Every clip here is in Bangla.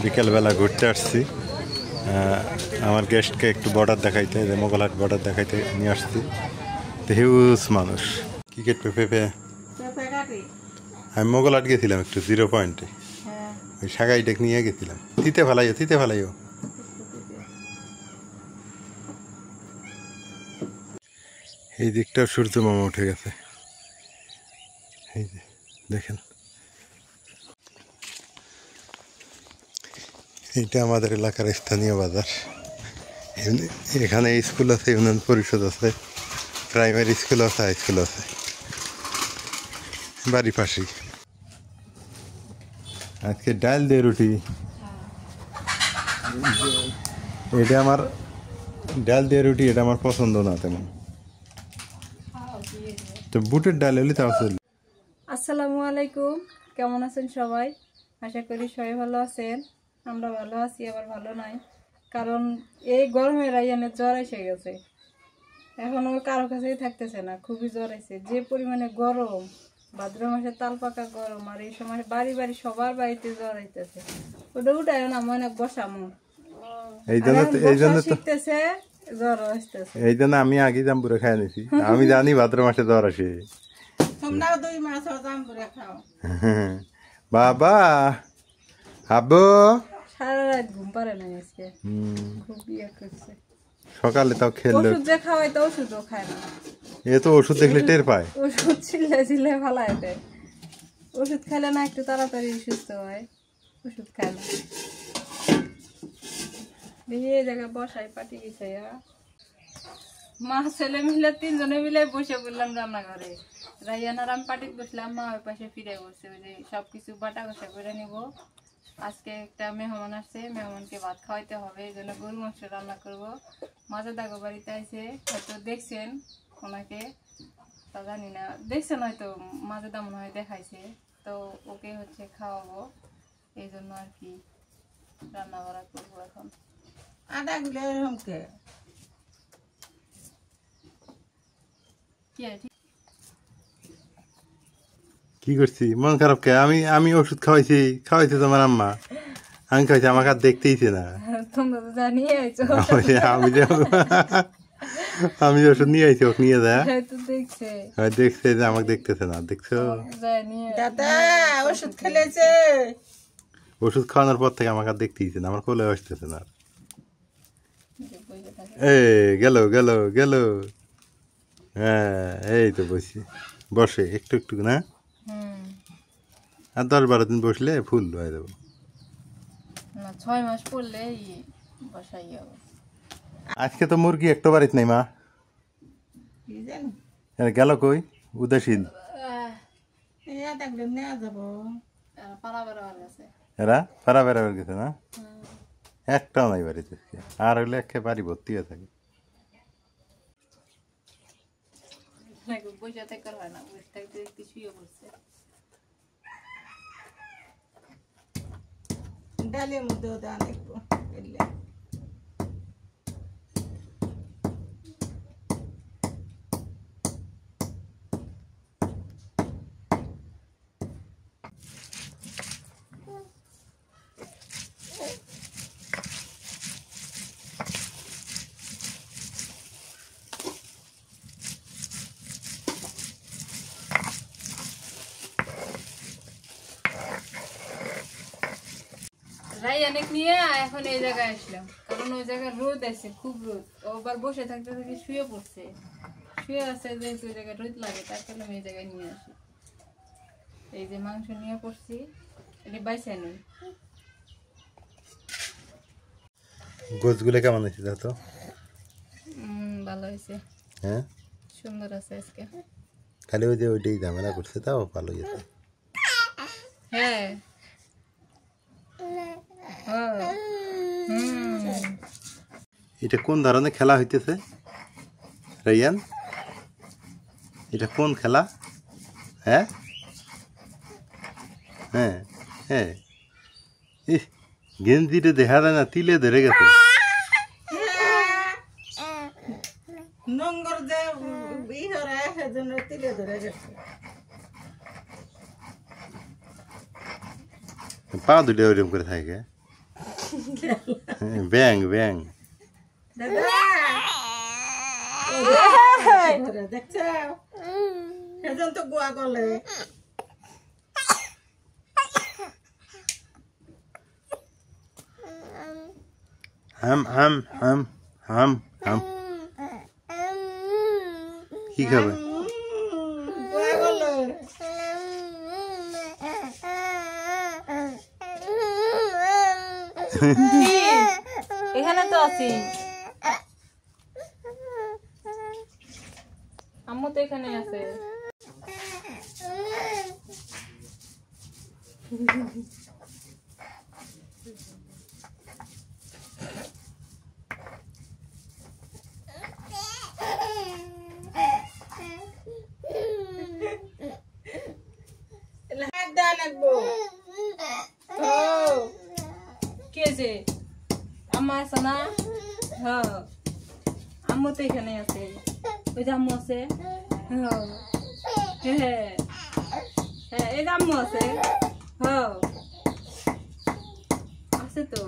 বিকেলবেলা ঘুরতে আসছি, আমার গেস্টকে একটু বর্ডার দেখাইতে, যে মোগলহাট বর্ডার দেখাইতে নিয়ে আসছি। হিউজ মানুষ। ক্রিকেট পেপে আমি মোগলহাট গেছিলাম একটু 0 পয়েন্টে, ওই সাগাই ডেক নিয়ে গেছিলাম। থিতে ফেলাইও এই দিকটা সূর্য মামা উঠে গেছে, এই যে দেখেন। এইটা আমাদের এলাকার স্থানীয় বাজার। এখানে স্কুল আছে, ইউনিয়ন পরিষদ আছে, প্রাইমারি স্কুল আছে, হাই স্কুল আছে, বাড়ি পাশেই। আজকে ডাল দিয়ে রুটি, এটা আমার ডাল দিয়ে রুটি, এটা আমার পছন্দ না তেমন, তো বুটের ডাল হলে তাও চলবে। আসসালামু আলাইকুম, কেমন আছেন সবাই? আশা করি সবাই ভালো আছেন। আমরা ভালো আছি, আবার ভালো নাই, কারণ এই গরমে রাইয়ানের জ্বর এসে গেছে। এখন ওর কারো কাছেই থাকতেছে না, খুবই জ্বর আছে। যে পরিমাণে গরম, ভাদ্র মাসে তাল পাকা গরম, আর এই সময় বাড়ি বাড়ি সবার বাড়িতে জ্বর আইতেছে। ওটা উঠায় না মনে বসামো, শিখতেছে জ্বর আসতেছে। এই জন্য আমি আগে জাম্বুরে খাই নিছি, আমি জানি ভাদ্র মাসে জ্বর আসে। তোমরাও 2 মাস জাম্বুরে খাও। বাবা আব্বু সারা রাত ঘুম পারে না আজকে, খুব ইয়ে করছে। সকালে তাও খেললো, ওষুধ যে খাওয়াই তো ওষুধও খায় না। এ তো ওষুধ দেখলে টের পায়, ওষুধ ছিলে ফালায় দেয়। ওষুধ খেলে না একটু তাড়াতাড়ি সুস্থ হয়, ওষুধ খায় না। এই জায়গায় বসাই পাটি গেছে, মা ছেলে মিলে 3 জনে মিলে বসে বললাম রান্নাঘরে। রাইয়ান আর আমি পাটিতে বসলাম, মা ওই পাশে ফিরে বসছে। ওই যে সবকিছু বাটা কষা করে নিব। আজকে একটা মেহমান আসছে, মেহমানকে ভাত খাওয়াইতে হবে, এই জন্য গরু মাংস রান্না করবো। মাঝে দাগো বাড়িতে আইসে, হয়তো দেখছেন ওনাকে, তা জানি না, দেখছেন হয়তো, মাঝে দা মনে হয় দেখাইছে। তো ওকে হচ্ছে খাওয়াবো, এই জন্য আর কি রান্না বাড়া করবো এখন। আদা গুলো এরকম কে কি করছি? মন খারাপ কে? আমি ওষুধ খাওয়াইছি তোমার আম্মা, আমি খাইছি, আমাকে আর দেখতেইছে না। তোমরা তো জানিয়ে আইছো, আমি ওষুধ নিয়ে আইছি, ওকে নিয়ে যায়, দেখছে যে আমাকে দেখতেছে না। দেখছো দাদা ওষুধ খেলেছে, ওষুধ খাওয়ানোর পর থেকে আমাকে আর দেখতেইছে না, আমার কোলে আসতেছে না। গেল গেল গেল, হ্যাঁ এই তো বসে একটু একটু না, আর 10-12 দিন বসলে ফুল হয়ে যাবো। 6 মাস পড়লে বসাই যাবো। আজকে তো মুরগি একটা বাড়িতে নাই, মা গেল কই? উদাসীন এরা পাড়া বেড়াবার গেছে না, একটাও নাই বাড়িতে। আর হইলে একে বাড়ি ভর্তি হয়ে থাকে। ডালের মধ্যেও দান একটু রাইয়ানেক নিয়ে এখন এই জায়গায় আসলাম, কারণ ওই জায়গায় রোদ আছে, খুব রোদ। ওবার বসে থাকতে থাকতে শুয়ে পড়ছে, শুয়ে আছে, যেহেতু ওই জায়গায় রোদ লাগে, তার কারণে আমি এই জায়গায় নিয়ে আসি। এই যে মাংস নিয়ে পড়ছি, এটি বাইসে নেই। গোছগুলো কেমন হয়েছে তো? ভালো হয়েছে, হ্যাঁ সুন্দর আছে আজকে। খালি ওই যে ওইটাই ঝামেলা করছে, তাও ভালো হয়েছে। হ্যাঁ এটা কোন ধরনের খেলা হইতেছে রাইয়ান? এটা কোন খেলা? হ্যাঁ হ্যাঁ হ্যাঁ, গেঞ্জিটা দেখা যায় না, তিলে ধরে গেছে। নোংর যে ইহরা সেজন্য তিলে ধরে গেছে। পা দুটো ওরকম করে থাকে ব্যাং ব্যাং দাদা দেখছো সেজন তো গোয়া গলে হাম হাম হাম হাম হাম কি খাবে গোয়া গলে এখানে তো আছি আম্মু তো এখানে আছে হাত দেওয়া লাগবো ও কে যে আম্মা আছে না হ্যাঁ আম্মু তো এখানে আছে ওই যে আম্মু আছে হ্যাঁ হ্যাঁ হ্যাঁ এই যে আম্মু আছে হ্যাঁ আছে তো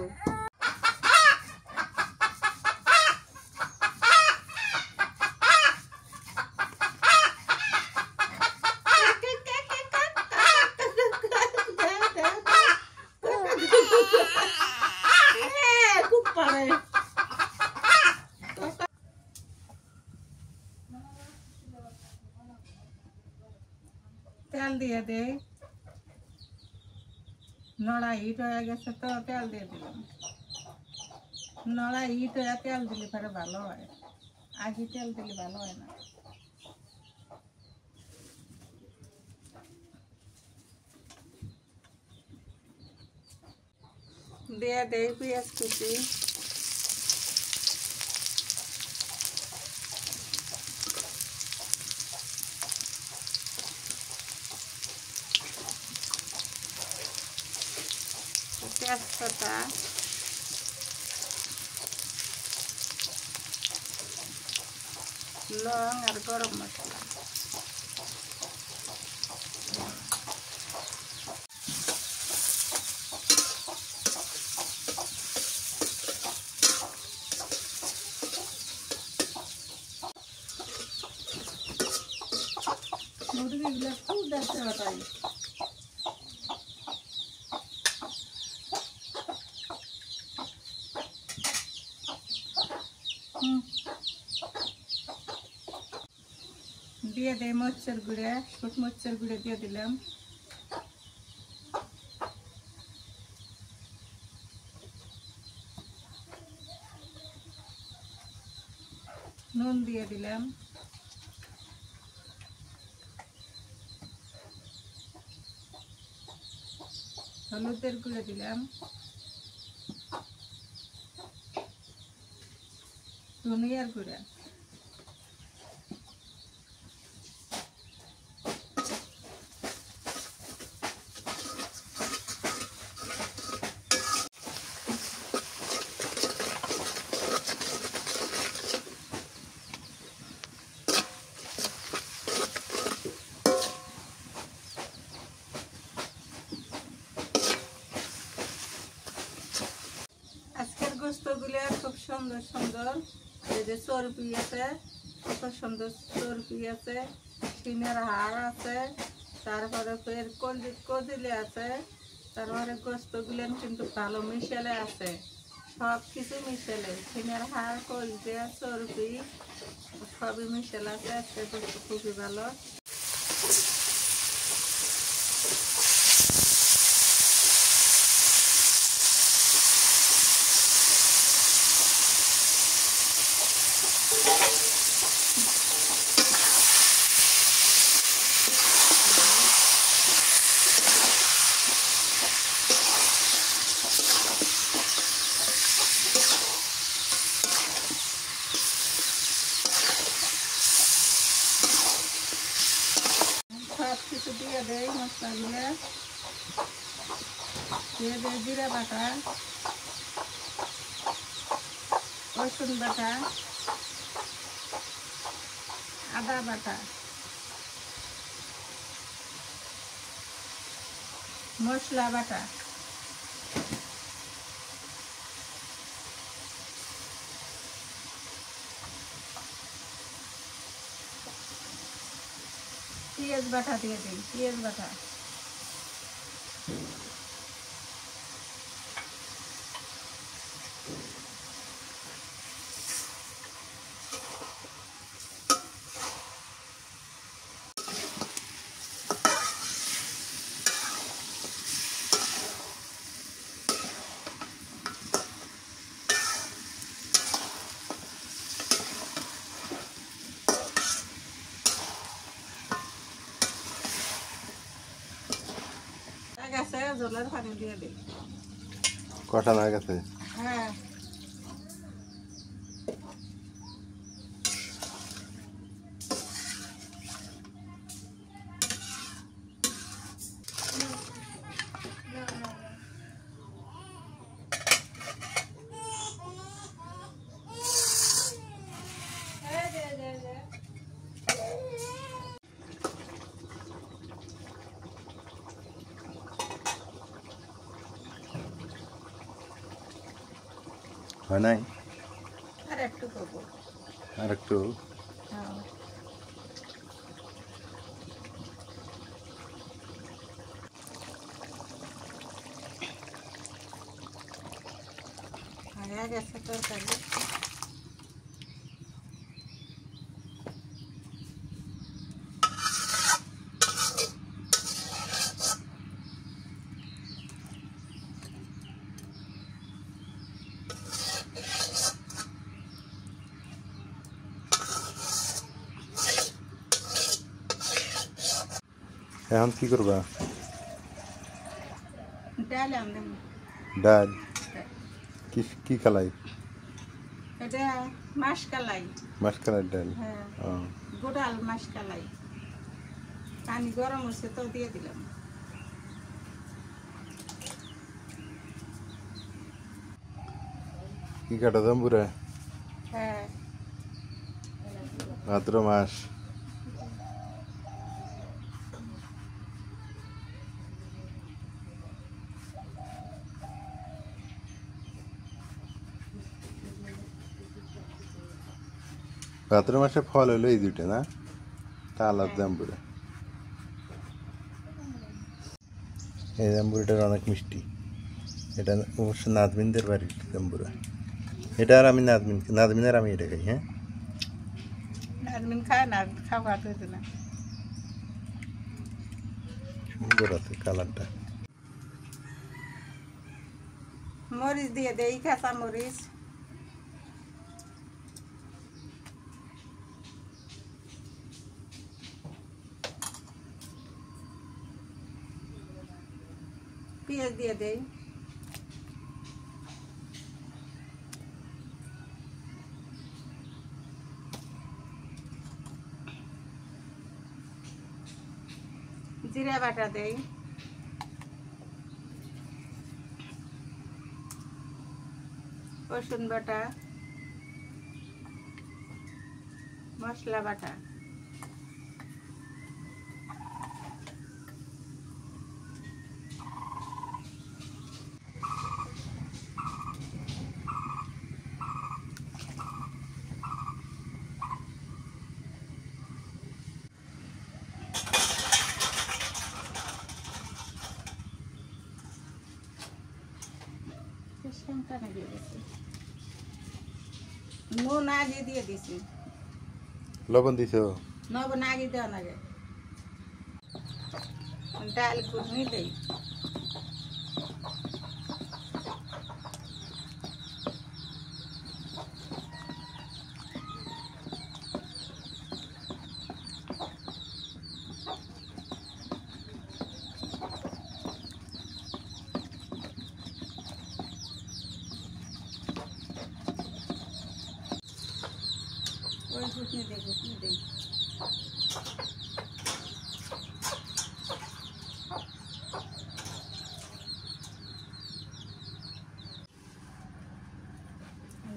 খুব পারে তেল দিয়ে দে নড়া হিট হয়ে গেছে তো তেল দিয়ে দিলাম নড়া হিট হয়ে তেল দিলে পরে ভালো হয় আগে তেল দিলে ভালো হয় না দিয়ে দে পেঁয়াজ কুচি তেজপাতা লং আর গরম মশলা মুরগিগুলো খুব দেখতে পাই দিয়ে দে মরিচের গুঁড়ে শুট মরিচের গুঁড়ে দিয়ে দিলাম নুন দিয়ে দিলাম হলুদের গুঁড়ে দিলাম ধনিয়ার গুঁড়া আজকের গোস্তগুলো খুব সুন্দর সুন্দর এই যে চর্বি আছে কত সুন্দর চর্বি আছে সিনের হাড় আছে তারপরে ফের কদিলে আছে তারপরে গোস্তগুলো কিন্তু ভালো মিশেলে আছে সব কিছু মিশেলে সিনের হাড় কলজে চর্বি সবই মিশেলে আছে আজকে গোস্ত খুবই ভালো সব কিছু দিয়ে দেয় মশলাগুলো দিয়ে দেয় জিরা বাটা রসুন বাটা আদা বাটা মশলা বাটা পেঁয়াজ বাটা দিয়ে দিই, পেঁয়াজ বাটা। গেছে জলের পানি দিয়ে দিই। কষা না গেছে? হ্যাঁ, হয় নাই? আর একটু করবো। আর একটু? হ্যাঁ, হয়ে গেছে তরকারি। এখন কি করবা? ডাল আনলাম। ডাল? কি কালাই? এটা মাসকালাই। মাসকালাই ডাল? হ্যাঁ, ও, গোটাল মাসকালাই। পানি গরম হচ্ছে তো দিয়ে দিলাম। কি কাটা জাম্বুরা? হ্যাঁ, ভাদ্র মাস। ভাদ্র মাসে ফল হলো এই দুটো না? তাল আর জাম্বুরা। এই জাম্বুরাটার অনেক মিষ্টি। এটা অবশ্য নাজমিনদের বাড়ির জাম্বুরা। এটা আর আমি নাজমিনের আমি এটা খাই। হ্যাঁ, নাজমিন খায় না, খাওয়া হয়েছে না। সুন্দর আছে কালারটা। মরিচ দিয়ে দেই, কাঁচা মরিচ। পেঁয়াজ দিয়ে দেই। জিরা বাটা দেই। রসুন বাটা, মশলা বাটা। নুন আগে দিয়ে দিছি। লবণ দিছো? লবণ আগে দেওয়া লাগে। ডাল কুটনি দেই। ওই কুটনি দেই।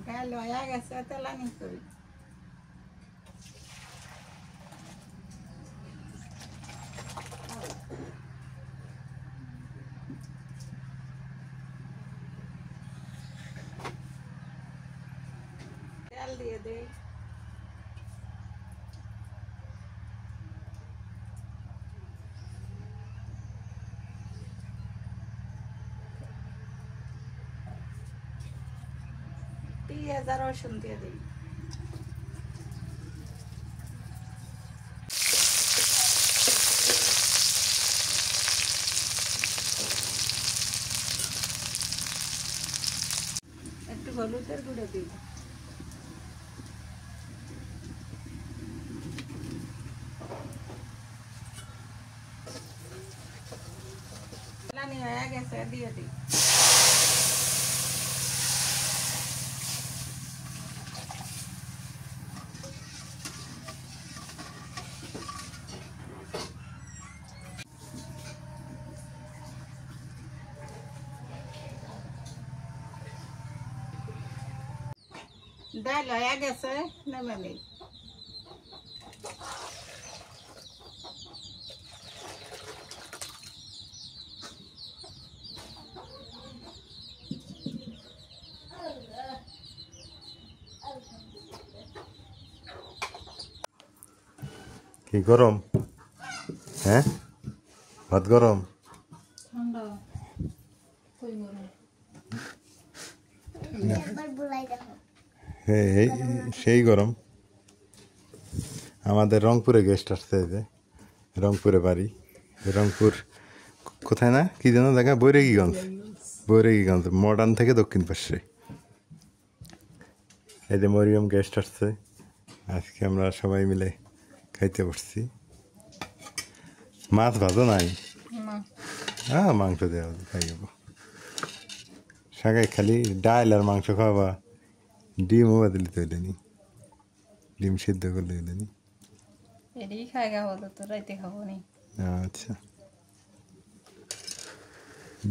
ডাল হয়ে গেছে, তেলানি করি। তেল দিয়ে দেই। পেঁয়াজ আর রসুন দিয়ে দিই। একটু হলুদের গুঁড়ো দিই। পানি হয়ে গেছে, দিয়ে দিই। ডাল হয়ে গেছে, নেমে নিই। কি গরম? হ্যাঁ, ভাত গরম। ঠান্ডা কই গরম সেই গরম। আমাদের রংপুরে গেস্ট আসছে, যে রংপুরে বাড়ি। রংপুর কোথায় না কি যেন জায়গা, বৈরাগীগঞ্জ মডার্ন থেকে দক্ষিণ পাশে। এই যে মরিয়ম গেস্ট আসছে, আজকে আমরা সবাই মিলে খাইতে বসছি। মাছ ভাজো নাই? হ্যাঁ, মাংস দেওয়া খাই যাবো। সাগাই খালি ডাল আর মাংস খাওয়াবা, ডিমও বাদলি তো এলেনি, ডিম সিদ্ধ করলে এলেনি। এটাই খাই খাবো, তো রাইতে খাবো নি। আচ্ছা,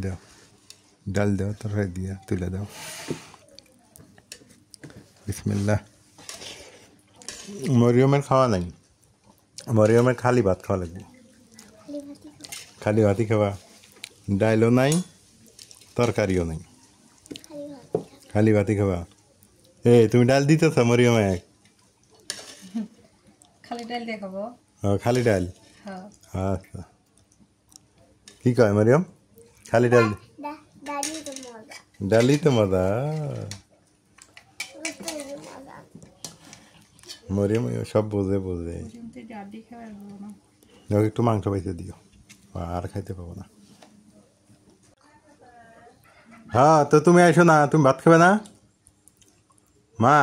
দাও ডাল দাও, তরকারি দিয়া তুলে দাও। বিসমিল্লাহ। মরিয়মের খাওয়া নাই, মরিয়মের খালি ভাত খাওয়া লাগবে। খালি ভাতই খাওয়া, ডাইলও নাই, তরকারিও নাই, খালি ভাতই খাওয়া। তুমি ডাল দিতেছ মরিয়মে? খালি ডাল দিয়ে খাবো। খালি ডাল? হ্যাঁ। আচ্ছা, কি কয় মরিয়ম? খালি ডাল? ডালই তো মজা। মরিয়ম সব বোঝে। একটু মাংস পাইতে দিও, আর খাইতে পাবো না। হ্যাঁ, তো তুমি আইসো না, তুমি ভাত খাবে না? মা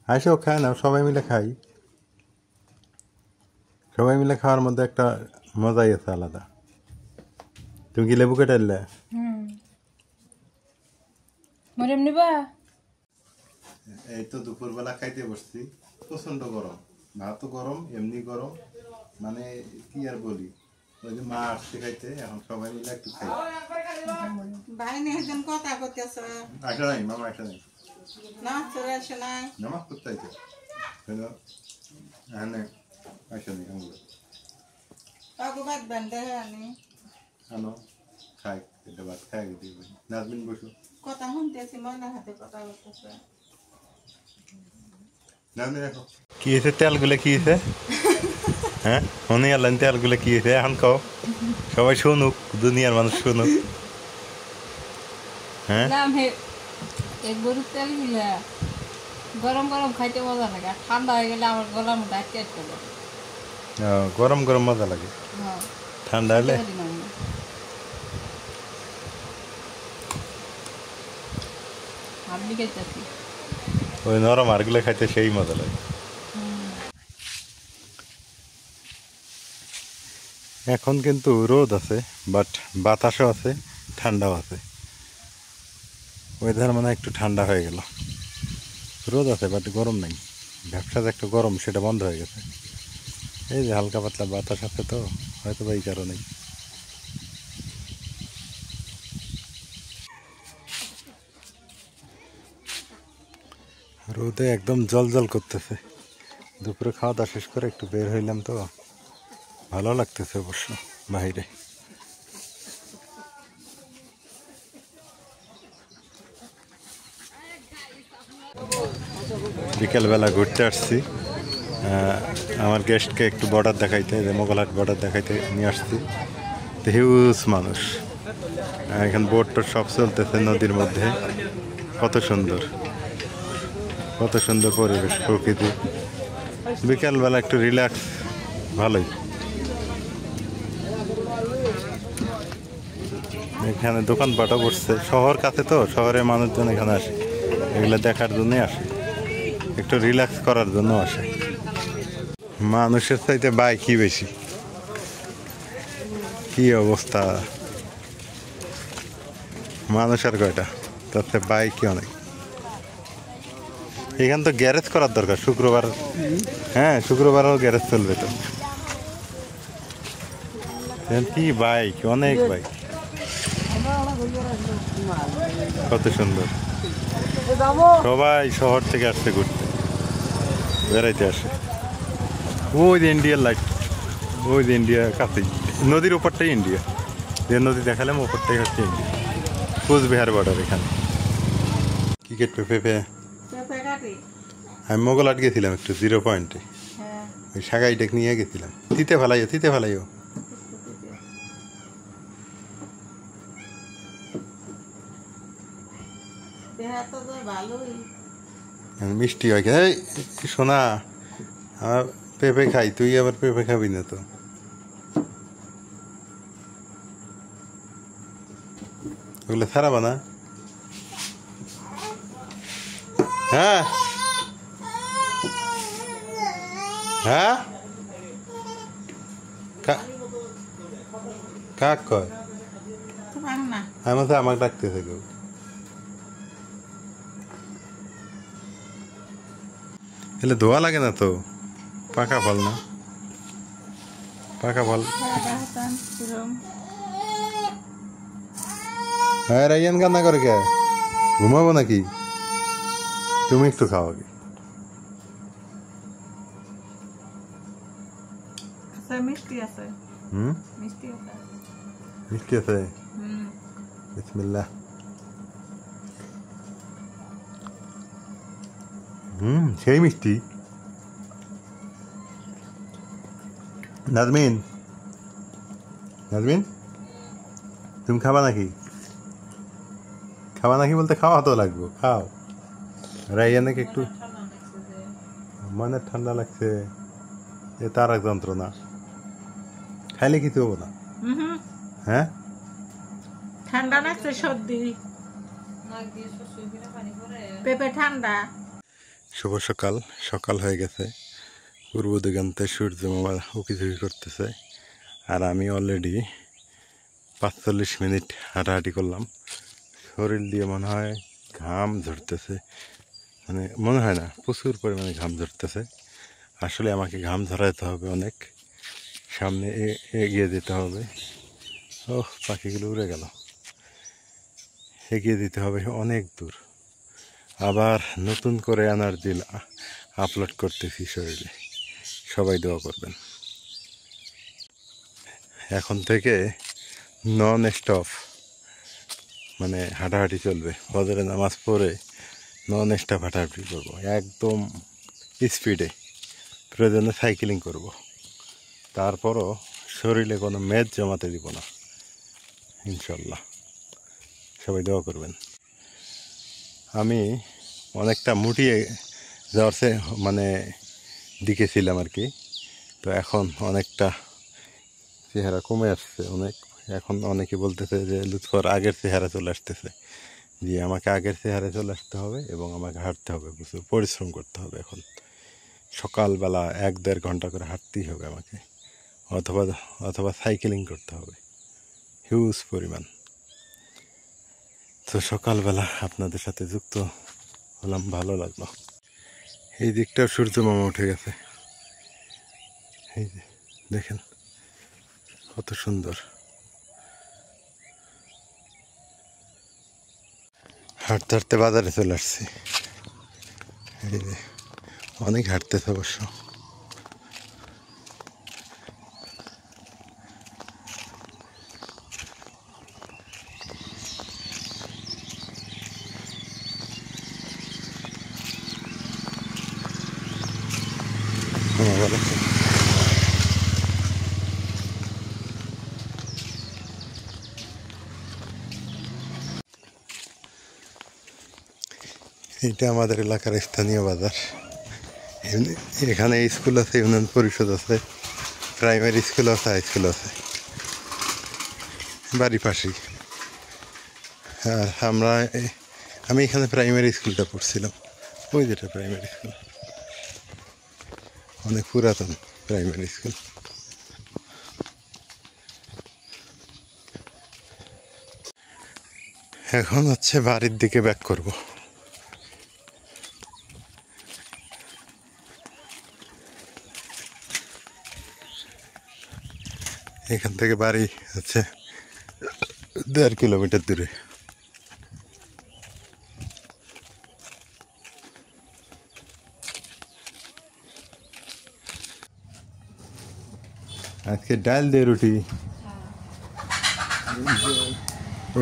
আইসো, খায় না, সবাই মিলে খাই। সবাই মিলে খাওয়ার মধ্যে একটা মজাই আছে আলাদা। তুমি কি লেবু কেটে আনলে? মরিয়ম নিবা? এই তো দুপুরবেলা খাইতে বসছি, প্রচন্ড গরম, ভাতও গরম, এমনি গরম, মানে কি আর বলি। ওই যে মা আসছে খাইতে, এখন সবাই মিলে একটু খাই। বাইনে একজন কথা করতেছে। আসা নাই মামা, আসা নাই, নামাজ চলে আসে নাই। নামাজ পড়তে আইতে আসা নেই। বাদ বান্ধে আনি আনো, খাই, এটা ভাত খাই দিই। নাজমিন বসো, কথা শুনতেছি, মনে হাতে কথা বলতেছে। কি হয়েছে তেলগুলো, কি হয়েছে? হ্যাঁ, মনে আনলেন তেলগুলো কি হয়েছে এখন কও, সবাই শুনুক, দুনিয়ার মানুষ শুনুক। হ্যাঁ, গরুর তেল গুলা গরম গরম খাইতে মজা লাগে, আর ঠান্ডা হয়ে গেলে আমার গলার মধ্যে আটকে আটকে যায়। গরম গরম মজা লাগে, ঠান্ডা হলে ওই নরম আরগুলো খাইতে সেই মজা লাগে। এখন কিন্তু রোদ আছে, বাট বাতাসও আছে, ঠান্ডাও আছে। ওয়েদার মানে একটু ঠান্ডা হয়ে গেল, রোদ আছে বাট গরম নেই। ব্যবসা যে একটু গরম, সেটা বন্ধ হয়ে গেছে। এই যে হালকা পাতলা বাতাস আছে, তো হয়তো বা এই কারণেই। রোদে একদম জল জল করতেছে। দুপুরে খাওয়া দাওয়া শেষ করে একটু বের হইলাম, তো ভালো লাগতেছে অবশ্য বাইরে। বিকেলবেলা ঘুরতে আসছি, আমার গেস্টকে একটু বর্ডার দেখাইতে, যে মোগলহাট বর্ডার দেখাইতে নিয়ে আসছি। তো হিউজ মানুষ, এখানে বোট টোট সব চলতেছে নদীর মধ্যে, কত সুন্দর। কত সুন্দর পরিবেশ, প্রকৃতি। বিকালবেলা একটু রিল্যাক্স, ভালোই। এখানে দোকানপাটও বসছে, শহর কাছে তো, শহরের মানুষজন এখানে আসে এগুলো দেখার জন্যই আসে, একটু রিল্যাক্স করার জন্য আসে। মানুষের চাইতে বাইকই বেশি, কি অবস্থা। মানুষ আর কয়টা, তাতে বাইকই অনেক। এখানে তো গ্যারেজ করার দরকার শুক্রবার। হ্যাঁ, শুক্রবারও গ্যারেজ চলবে তো। কি বাইক, অনেক বাইক, কত সুন্দর। সবাই শহর থেকে আসছে ঘুরতে, বেড়াইতে আসে। ওই যে ইন্ডিয়ার লাইট, ওই যে ইন্ডিয়া কাছেই, নদীর ওপরটাই ইন্ডিয়া। যে নদী দেখালাম ওপরটাই হচ্ছে ইন্ডিয়া, কোচবিহার বর্ডার এখানে। ক্রিকেট পেঁপে আমি মোগলহাট গেছিলাম একটু 0 পয়েন্টে, ওই সাগাইটেক নিয়ে গেছিলাম। তিতে ফেলাইও মিষ্টি হয়। এই শোনা, আমার পেঁপে খাই, তুই আবার পেঁপে খাবি না তো? ওগুলো ছাড়াবা না? হ্যাঁ হ্যাঁ, কাক কয় আমাকে ডাকতেছে কেউ। এলে ধোয়া লাগে না তো, পাকা ফল না, পাকা ফল। হ্যাঁ, রাইয়ান কান্না করে কে? ঘুমাবো নাকি? তুমি একটু খাও আগে। মিষ্টি আছে, মিষ্টি আছে। বিসমিল্লাহ। সেই মিষ্টি। নাজমিন, তুমি খাবা নাকি? বলতে খাওয়া তো লাগবে, খাও। রাইয়ানকে একটু, মানে ঠান্ডা লাগছে, এ তার এক যন্ত্রণা, খাইলে কিছু হবো না। হ্যাঁ, ঠান্ডা লাগছে, সর্দি, পেঁপে ঠান্ডা। শুভ সকাল, সকাল হয়ে গেছে। পূর্ব দিগন্তে সূর্য মামা উকিঝুঁকি করতেছে, আর আমি অলরেডি 45 মিনিট হাঁটাহাঁটি করলাম। শরীর দিয়ে মনে হয় ঘাম ঝরতেছে, মানে মনে হয় না, প্রচুর পরিমাণে ঘাম ঝরতেছে। আসলে আমাকে ঘাম ঝরাইতে হবে অনেক, সামনে এগিয়ে যেতে হবে। ওহ, পাখিগুলো উড়ে গেল। এগিয়ে দিতে হবে অনেক দূর। আবার নতুন করে এনার্জি আপলোড করতেছি শরীরে, সবাই দোয়া করবেন। এখন থেকে নন স্টপ, মানে হাঁটাহাঁটি চলবে। ফজরের নামাজ পড়ে নন স্টপ হাঁটাহাঁটি করবো, একদম স্পিডে, প্রয়োজনে সাইকেলিং করব। তারপরও শরীরে কোনো মেদ জমাতে দিব না, ইনশাল্লাহ। সবাই দোয়া করবেন। আমি অনেকটা মুটিয়ে যাওয়ার মানে দিকে ছিলাম আর কি, তো এখন অনেকটা চেহারা কমে আসছে অনেক। এখন অনেকে বলতেছে যে লুৎফর আগের চেহারা চলে আসতেছে। যে আমাকে আগের চেহারা চলে আসতে হবে এবং আমাকে হাঁটতে হবে, প্রচুর পরিশ্রম করতে হবে। এখন সকালবেলা 1-1.5 ঘন্টা করে হাঁটতেই হবে আমাকে, অথবা সাইকেলিং করতে হবে হিউজ পরিমাণ। তো সকালবেলা আপনাদের সাথে যুক্ত হলাম, ভালো লাগলো। এই দিকটাও সূর্য মামা উঠে গেছে, এই যে দেখেন কত সুন্দর। হাঁটতে হাঁটতে বাজারে চলে আসছি। এই যে অনেক হাঁটতেছে অবশ্য। এটা আমাদের এলাকার স্থানীয় বাজার। এখানে স্কুল আছে, ইউনিয়ন পরিষদ আছে, প্রাইমারি স্কুল আছে, হাই স্কুল আছে বাড়ি পাশেই। আর আমি এখানে প্রাইমারি স্কুলটা পড়ছিলাম, ওই যেটা প্রাইমারি স্কুল, অনেক পুরাতন প্রাইমারি স্কুল। এখন হচ্ছে বাড়ির দিকে ব্যাক করব। এখান থেকে বাড়ি হচ্ছে 1.5 কিলোমিটার দূরে। আজকে ডাল দিয়ে রুটি,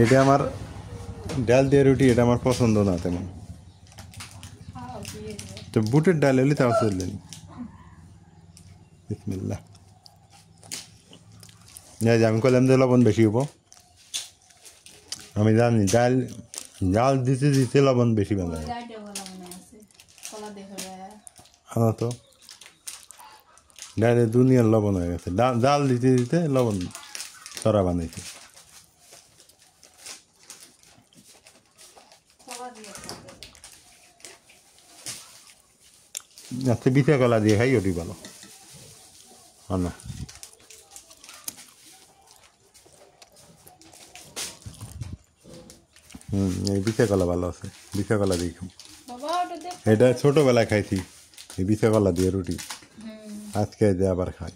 এটা আমার ডাল দিয়ে রুটি, এটা আমার পছন্দ না তেমন। তো বুটের ডাল হলে তাও চললেন। বিসমিল্লাহ। আমি কলাম যে লবণ বেশি হবো, আমি জানি ডাল ডাল দিতে দিতে লবণ বেশি বানায়। হ্যাঁ তো ডালে দুনিয়ার লবণ হয়ে গেছে, ডাল দিতে দিতে লবণ চড়া বানাইছে। আচ্ছা বিচা কলা দিয়ে খাই, ওটি ভালো। না এই বিচা কলা ভালো আছে, বিচা কলা দিয়ে খাম। এটা ছোটবেলায় খাইছি এই বিচা কলা দিয়ে রুটি, আজকে দিয়ে আবার খাই।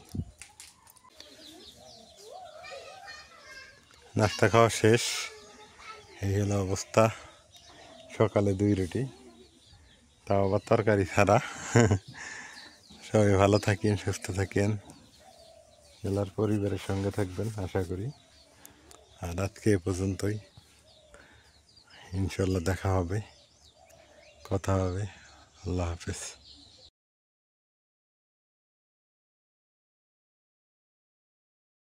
নাস্তা খাওয়া শেষ, এই হলো অবস্থা। সকালে 2 রুটি, তাও আবার তরকারি ছাড়া। সবাই ভালো থাকেন, সুস্থ থাকেন, জেলার পরিবারের সঙ্গে থাকবেন আশা করি। আর আজকে এ পর্যন্তই, ইনশাল্লাহ দেখা হবে, কথা হবে। আল্লাহ হাফেজ।